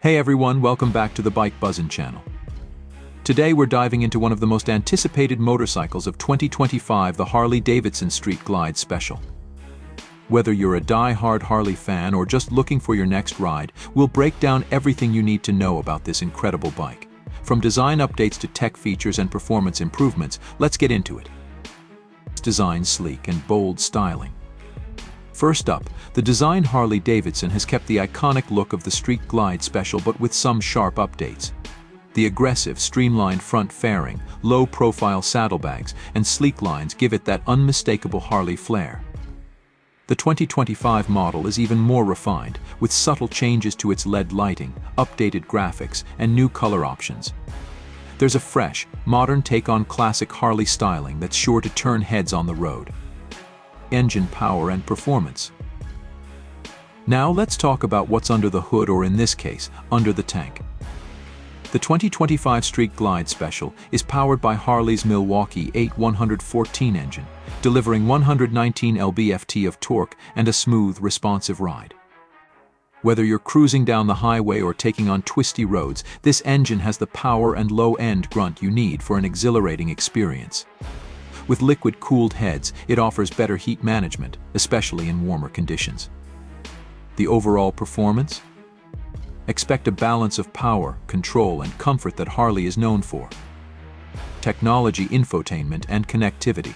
Hey everyone, welcome back to the Bike Buzzin' channel. Today we're diving into one of the most anticipated motorcycles of 2025, the Harley Davidson Street Glide Special. Whether you're a die-hard Harley fan or just looking for your next ride, we'll break down everything you need to know about this incredible bike. From design updates to tech features and performance improvements, let's get into it. Design sleek and bold styling. First up, the design Harley Davidson has kept the iconic look of the Street Glide Special but with some sharp updates. The aggressive, streamlined front fairing, low-profile saddlebags, and sleek lines give it that unmistakable Harley flair. The 2025 model is even more refined, with subtle changes to its LED lighting, updated graphics, and new color options. There's a fresh, modern take on classic Harley styling that's sure to turn heads on the road. Engine power and performance. Now let's talk about what's under the hood, or in this case, under the tank. The 2025 Street Glide Special is powered by Harley's Milwaukee 8114 engine, delivering 119 lb-ft of torque and a smooth, responsive ride. Whether you're cruising down the highway or taking on twisty roads, this engine has the power and low-end grunt you need for an exhilarating experience. With liquid-cooled heads, it offers better heat management, especially in warmer conditions. The overall performance? Expect a balance of power, control, and comfort that Harley is known for. Technology, infotainment, and connectivity.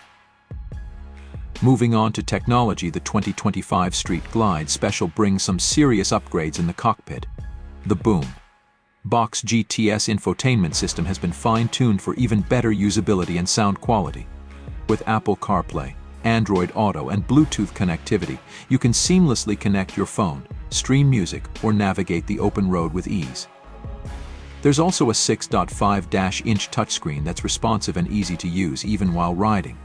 Moving on to technology, the 2025 Street Glide Special brings some serious upgrades in the cockpit. The Boom Box GTS infotainment system has been fine-tuned for even better usability and sound quality. With Apple CarPlay, Android Auto, and Bluetooth connectivity, you can seamlessly connect your phone, stream music, or navigate the open road with ease. There's also a 6.5-inch touchscreen that's responsive and easy to use even while riding.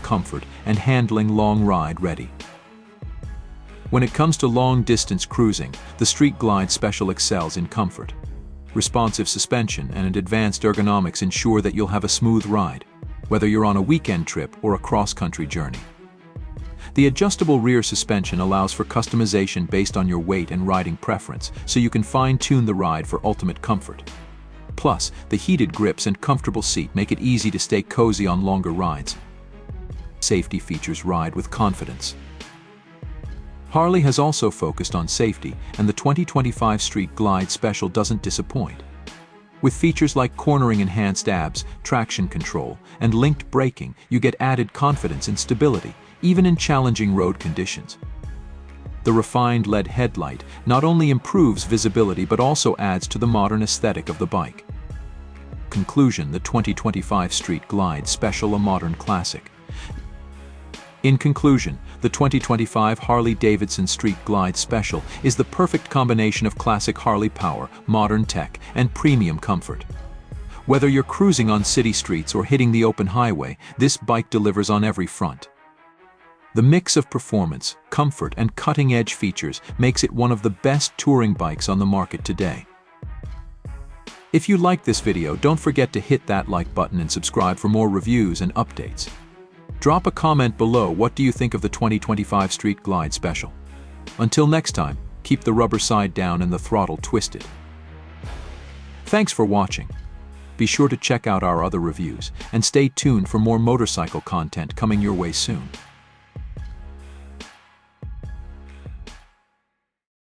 Comfort and handling, long ride ready. When it comes to long-distance cruising, the Street Glide Special excels in comfort. Responsive suspension and advanced ergonomics ensure that you'll have a smooth ride, whether you're on a weekend trip or a cross-country journey. The adjustable rear suspension allows for customization based on your weight and riding preference, so you can fine-tune the ride for ultimate comfort. Plus, the heated grips and comfortable seat make it easy to stay cozy on longer rides. Safety features: ride with confidence. Harley has also focused on safety, and the 2025 Street Glide Special doesn't disappoint. With features like cornering enhanced ABS, traction control, and linked braking, you get added confidence and stability, even in challenging road conditions. The refined LED headlight not only improves visibility but also adds to the modern aesthetic of the bike. Conclusion: the 2025 Street Glide Special, a modern classic. In conclusion, the 2025 Harley-Davidson Street Glide Special is the perfect combination of classic Harley power, modern tech, and premium comfort. Whether you're cruising on city streets or hitting the open highway, this bike delivers on every front. The mix of performance, comfort, and cutting-edge features makes it one of the best touring bikes on the market today. If you liked this video, don't forget to hit that like button and subscribe for more reviews and updates. Drop a comment below. What do you think of the 2025 Street Glide Special? Until next time, keep the rubber side down and the throttle twisted. Thanks for watching. Be sure to check out our other reviews and stay tuned for more motorcycle content coming your way soon.